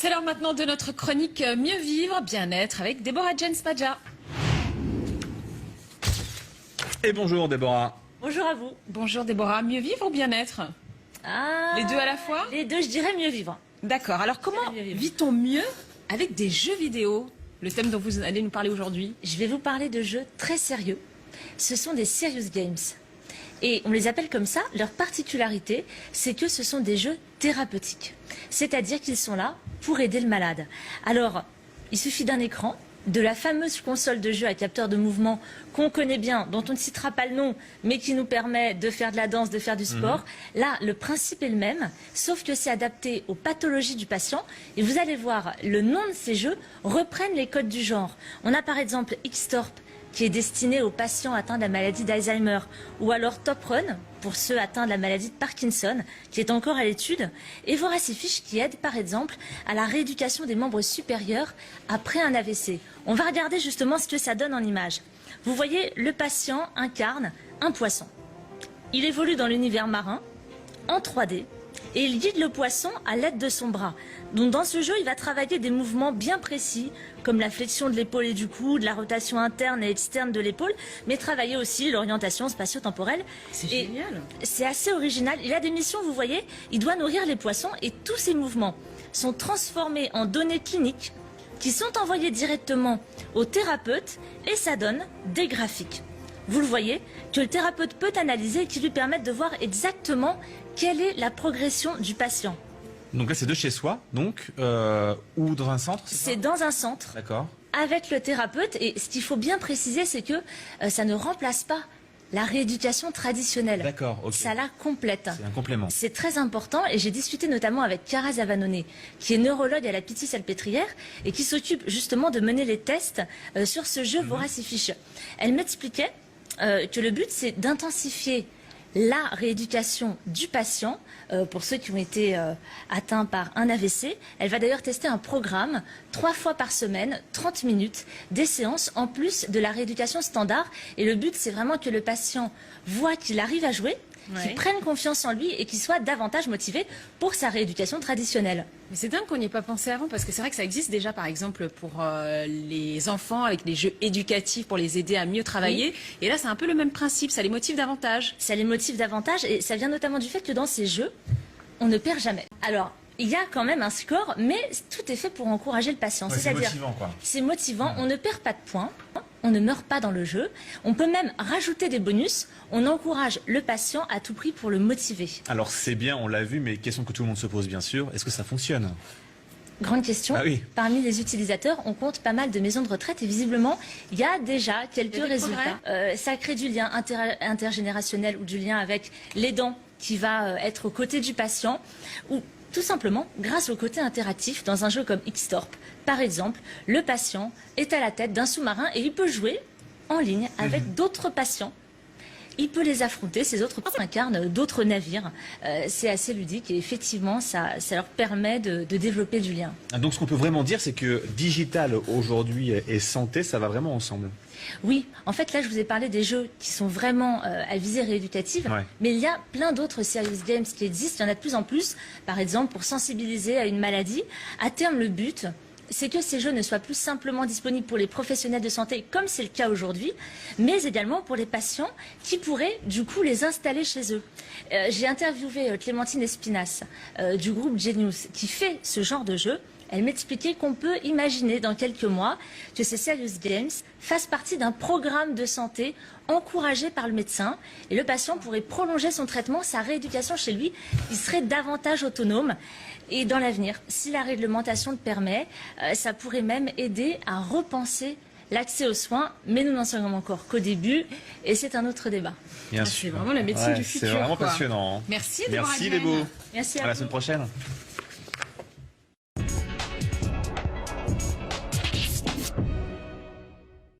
C'est l'heure maintenant de notre chronique Mieux vivre, bien-être avec Déborah Jens-Padja. Et bonjour Déborah. Bonjour à vous. Bonjour Déborah, mieux vivre ou bien-être? Les deux à la fois? Les deux, je dirais mieux vivre. D'accord, alors comment vit-on mieux avec des jeux vidéo? Le thème dont vous allez nous parler aujourd'hui. Je vais vous parler de jeux très sérieux. Ce sont des serious games. Et on les appelle comme ça. Leur particularité, c'est que ce sont des jeux thérapeutiques. C'est-à-dire qu'ils sont là pour aider le malade. Alors, il suffit d'un écran, de la fameuse console de jeu à capteur de mouvement qu'on connaît bien, dont on ne citera pas le nom, mais qui nous permet de faire de la danse, de faire du sport. Là, le principe est le même, sauf que c'est adapté aux pathologies du patient. Et vous allez voir, le nom de ces jeux reprennent les codes du genre. On a par exemple X-Torp, qui est destiné aux patients atteints de la maladie d'Alzheimer, ou alors Top Run, pour ceux atteints de la maladie de Parkinson, qui est encore à l'étude, et Voracifiche, qui aide par exemple à la rééducation des membres supérieurs après un AVC. On va regarder justement ce que ça donne en image. Vous voyez, le patient incarne un poisson. Il évolue dans l'univers marin, en 3D, et il guide le poisson à l'aide de son bras. Donc dans ce jeu, il va travailler des mouvements bien précis, comme la flexion de l'épaule et du coude, la rotation interne et externe de l'épaule, mais travailler aussi l'orientation spatio-temporelle. C'est génial. C'est assez original. Il a des missions, vous voyez, il doit nourrir les poissons et tous ces mouvements sont transformés en données cliniques qui sont envoyées directement au thérapeute et ça donne des graphiques. Vous le voyez, que le thérapeute peut analyser et qui lui permettent de voir exactement quelle est la progression du patient. Donc là c'est de chez soi, donc ou dans un centre? C'est dans un centre. D'accord. Avec le thérapeute, et ce qu'il faut bien préciser, c'est que ça ne remplace pas la rééducation traditionnelle. D'accord, ok. Ça la complète. C'est un complément. C'est très important, et j'ai discuté notamment avec Chiara Zavanone, qui est neurologue à la Pitié-Salpêtrière, et qui s'occupe justement de mener les tests sur ce jeu Voracifiche. Elle m'expliquait que le but, c'est d'intensifier la rééducation du patient pour ceux qui ont été atteints par un AVC. Elle va d'ailleurs tester un programme 3 fois par semaine, 30 minutes, des séances en plus de la rééducation standard. Et le but, c'est vraiment que le patient voit qu'il arrive à jouer, qu'il prenne confiance en lui et qu'il soit davantage motivé pour sa rééducation traditionnelle. Mais c'est dingue qu'on n'y ait pas pensé avant, parce que c'est vrai que ça existe déjà, par exemple, pour les enfants, avec des jeux éducatifs pour les aider à mieux travailler. Oui. Et là, c'est un peu le même principe, ça les motive davantage. Ça les motive davantage, et ça vient notamment du fait que dans ces jeux, on ne perd jamais. Alors, il y a quand même un score, mais tout est fait pour encourager le patient. Ouais, c'est motivant, quoi. C'est motivant, on ne perd pas de points, on ne meurt pas dans le jeu. On peut même rajouter des bonus. On encourage le patient à tout prix pour le motiver. Alors c'est bien, on l'a vu, mais question que tout le monde se pose bien sûr, est-ce que ça fonctionne? Grande question. Ah oui. Parmi les utilisateurs, on compte pas mal de maisons de retraite et visiblement, il y a déjà quelques résultats. Ça crée du lien intergénérationnel ou du lien avec l'aidant qui va être aux côtés du patient, ou tout simplement grâce au côté interactif dans un jeu comme X-Torp. Par exemple, le patient est à la tête d'un sous-marin et il peut jouer en ligne avec d'autres patients. Il peut les affronter, ces autres incarnent d'autres navires. C'est assez ludique et effectivement, ça leur permet de développer du lien. Donc ce qu'on peut vraiment dire, c'est que digital aujourd'hui et santé, ça va vraiment ensemble. Oui, en fait là je vous ai parlé des jeux qui sont vraiment à visée rééducative, mais il y a plein d'autres serious games qui existent, il y en a de plus en plus, par exemple pour sensibiliser à une maladie. À terme, le but, c'est que ces jeux ne soient plus simplement disponibles pour les professionnels de santé, comme c'est le cas aujourd'hui, mais également pour les patients qui pourraient du coup les installer chez eux. J'ai interviewé Clémentine Espinas du groupe Genius qui fait ce genre de jeu. Elle m'expliquait qu'on peut imaginer dans quelques mois que ces serious games fassent partie d'un programme de santé encouragé par le médecin et le patient pourrait prolonger son traitement, sa rééducation chez lui, il serait davantage autonome. Et dans l'avenir, si la réglementation le permet, ça pourrait même aider à repenser l'accès aux soins, mais nous n'en sommes encore qu'au début et c'est un autre débat. Bien sûr. C'est vraiment la médecine du futur. C'est vraiment passionnant. Hein. Merci, Merci les beaux. Merci à la semaine prochaine.